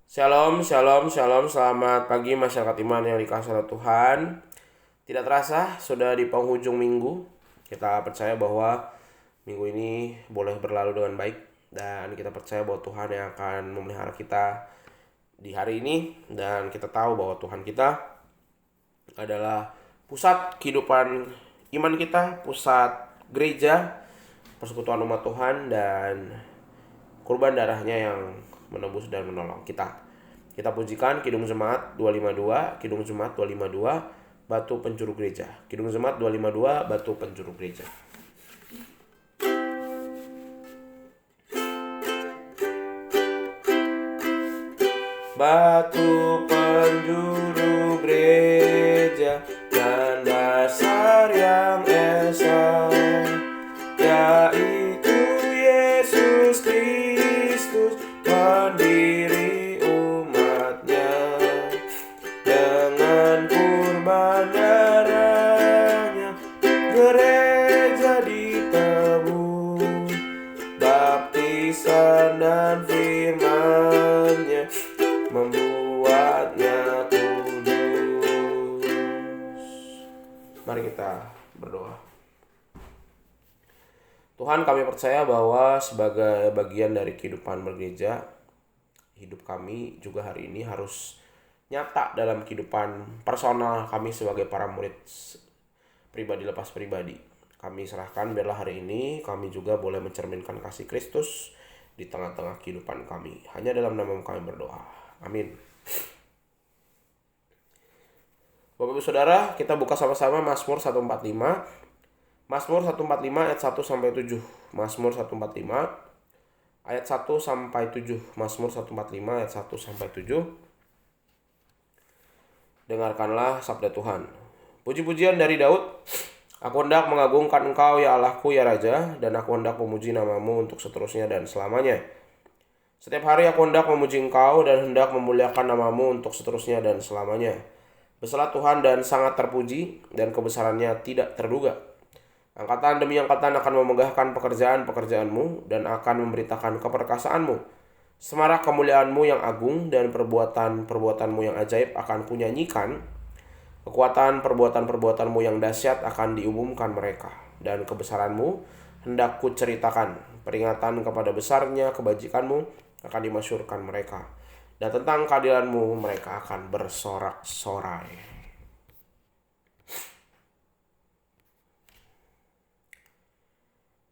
Shalom, shalom, shalom. Selamat pagi masyarakat iman yang dikasihi oleh Tuhan. Tidak terasa sudah di penghujung minggu. Kita percaya bahwa minggu ini boleh berlalu dengan baik. Dan kita percaya bahwa Tuhan yang akan memelihara kita di hari ini. Dan kita tahu bahwa Tuhan kita adalah pusat kehidupan iman kita, pusat gereja, persekutuan umat Tuhan, dan kurban darahnya yang menebus dan menolong kita. Kita pujikan Kidung Jemaat 252, Kidung Jemaat 252, Batu Penjuru Gereja. Kidung Jemaat 252, Batu Penjuru Gereja. Batu penjuru gereja dan dasar yang esa, yaitu Yesus Kristus, pendiri umatnya. Dengan kurban darahnya gereja ditebus, baptisan dan firman-Nya membuatnya kudus. Mari kita berdoa. Tuhan, kami percaya bahwa sebagai bagian dari kehidupan bergereja, hidup kami juga hari ini harus nyata dalam kehidupan personal kami sebagai para murid pribadi lepas pribadi. Kami serahkan biarlah hari ini kami juga boleh mencerminkan kasih Kristus di tengah-tengah kehidupan kami. Hanya dalam nama kami berdoa. Amin. Bapak Ibu Saudara, kita buka sama-sama Mazmur 145. Mazmur 145 ayat 1 sampai 7. Mazmur 145 ayat 1 sampai 7. Mazmur 145 ayat 1 sampai 7. Dengarkanlah sabda Tuhan. Puji-pujian dari Daud. Aku hendak mengagungkan Engkau ya Allahku ya Raja, dan aku hendak memuji namamu untuk seterusnya dan selamanya. Setiap hari aku hendak memuji Engkau dan hendak memuliakan namamu untuk seterusnya dan selamanya. Besarlah Tuhan dan sangat terpuji, dan kebesarannya tidak terduga. Angkatan demi angkatan akan memegahkan pekerjaan-pekerjaanmu dan akan memberitakan keperkasaanmu. Semarak kemuliaanmu yang agung dan perbuatan-perbuatanmu yang ajaib akan kunyanyikan. Kekuatan perbuatan-perbuatanmu yang dahsyat akan diumumkan mereka, dan kebesaranmu hendak kuceritakan. Peringatan kepada besarnya kebajikanmu akan dimasyurkan mereka, dan tentang keadilanmu mereka akan bersorak-sorai.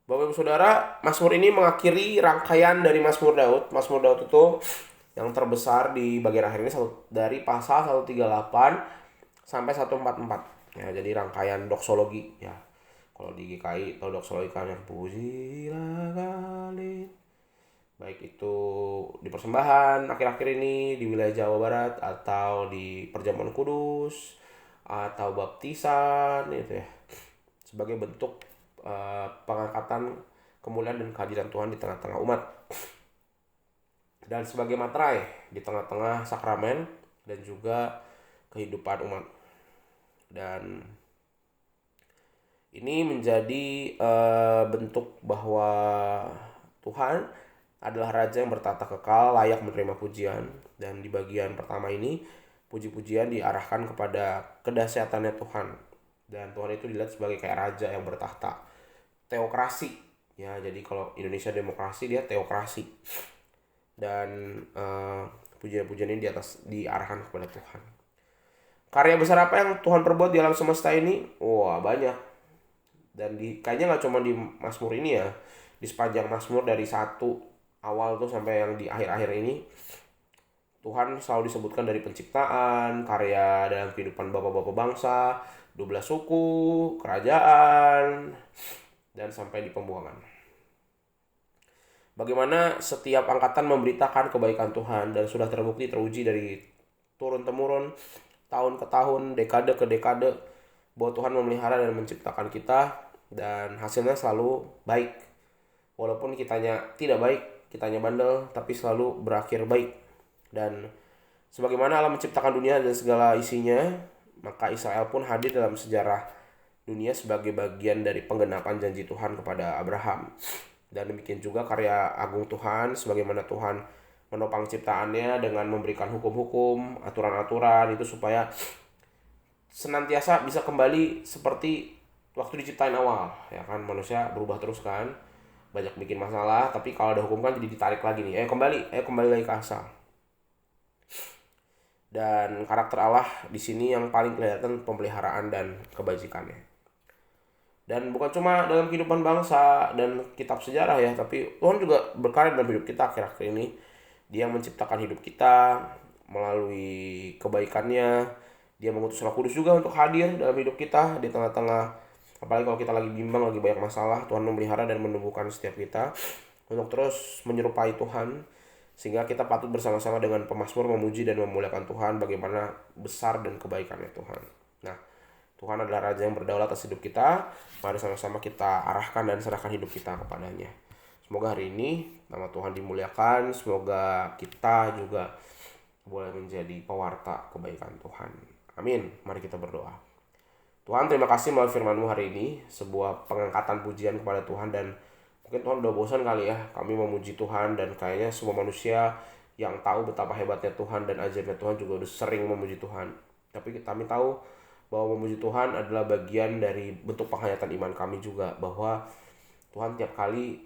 Bapak Ibu Saudara, Mazmur ini mengakhiri rangkaian dari Mazmur Daud. Mazmur Daud itu yang terbesar di bagian akhir ini dari pasal 138 sampai 144. Ya, jadi rangkaian doksologi ya. Kalau di GKI atau doksologi kan yang pujilah kali, baik itu di persembahan akhir-akhir ini di wilayah Jawa Barat atau di perjamuan kudus atau baptisan itu ya, sebagai bentuk pengangkatan kemuliaan dan kehadiran Tuhan di tengah-tengah umat, dan sebagai materai di tengah-tengah sakramen dan juga kehidupan umat. Dan ini menjadi bentuk bahwa Tuhan adalah Raja yang bertata kekal, layak menerima pujian. Dan di bagian pertama ini, puji-pujian diarahkan kepada kedahsyatannya Tuhan. Dan Tuhan itu dilihat sebagai kayak Raja yang bertahta. Teokrasi. Ya, jadi kalau Indonesia demokrasi, dia teokrasi. Dan pujian-pujian ini diarahkan kepada Tuhan. Karya besar apa yang Tuhan perbuat di alam semesta ini? Wah, banyak. Dan kayaknya nggak cuma di Mazmur ini ya. Di sepanjang Mazmur dari satu awal tuh sampai yang di akhir-akhir ini, Tuhan selalu disebutkan dari penciptaan, karya dalam kehidupan bapak-bapak bangsa, 12 suku, kerajaan, dan sampai di pembuangan. Bagaimana setiap angkatan memberitakan kebaikan Tuhan, dan sudah terbukti teruji dari turun-temurun, tahun ke tahun, dekade ke dekade, bahwa Tuhan memelihara dan menciptakan kita, dan hasilnya selalu baik. Walaupun kitanya tidak baik, kitanya bandel, tapi selalu berakhir baik. Dan sebagaimana Allah menciptakan dunia dan segala isinya, maka Israel pun hadir dalam sejarah dunia sebagai bagian dari penggenapan janji Tuhan kepada Abraham. Dan demikian juga karya agung Tuhan, sebagaimana Tuhan menopang ciptaannya dengan memberikan hukum-hukum, aturan-aturan itu supaya senantiasa bisa kembali seperti waktu diciptain awal, ya kan. Manusia berubah terus kan, banyak bikin masalah, tapi kalau ada hukum kan jadi ditarik lagi nih, ayo kembali lagi ke asal. Dan karakter Allah di sini yang paling kelihatan pemeliharaan dan kebajikannya. Dan bukan cuma dalam kehidupan bangsa dan kitab sejarah ya, tapi Tuhan juga berkarya dalam hidup kita akhir-akhir ini. Dia menciptakan hidup kita melalui kebaikannya. Dia mengutus Roh Kudus juga untuk hadir dalam hidup kita di tengah-tengah, apalagi kalau kita lagi bimbang, lagi banyak masalah. Tuhan memelihara dan menumbuhkan setiap kita untuk terus menyerupai Tuhan, sehingga kita patut bersama-sama dengan pemazmur memuji dan memuliakan Tuhan bagaimana besar dan kebaikannya Tuhan. Nah, Tuhan adalah Raja yang berdaulat atas hidup kita. Mari sama-sama kita arahkan dan serahkan hidup kita kepadanya. Semoga hari ini nama Tuhan dimuliakan. Semoga kita juga boleh menjadi pewarta kebaikan Tuhan. Amin. Mari kita berdoa. Tuhan, terima kasih melalui firman-Mu hari ini. Sebuah pengangkatan pujian kepada Tuhan. Dan mungkin Tuhan udah bosan kali ya kami memuji Tuhan. Dan kayaknya semua manusia yang tahu betapa hebatnya Tuhan dan ajaibnya Tuhan juga udah sering memuji Tuhan. Tapi kami tahu bahwa memuji Tuhan adalah bagian dari bentuk penghayatan iman kami juga, bahwa Tuhan tiap kali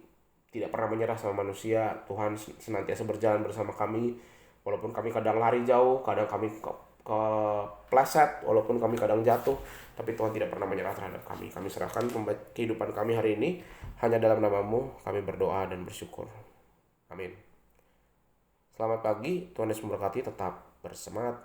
tidak pernah menyerah sama manusia. Tuhan senantiasa berjalan bersama kami, walaupun kami kadang lari jauh, kadang kami kepleset, walaupun kami kadang jatuh, tapi Tuhan tidak pernah menyerah terhadap kami. Kami serahkan kehidupan kami hari ini hanya dalam nama-Mu. Kami berdoa dan bersyukur. Amin. Selamat pagi, Tuhan Yesus memberkati. Tetap bersemangat.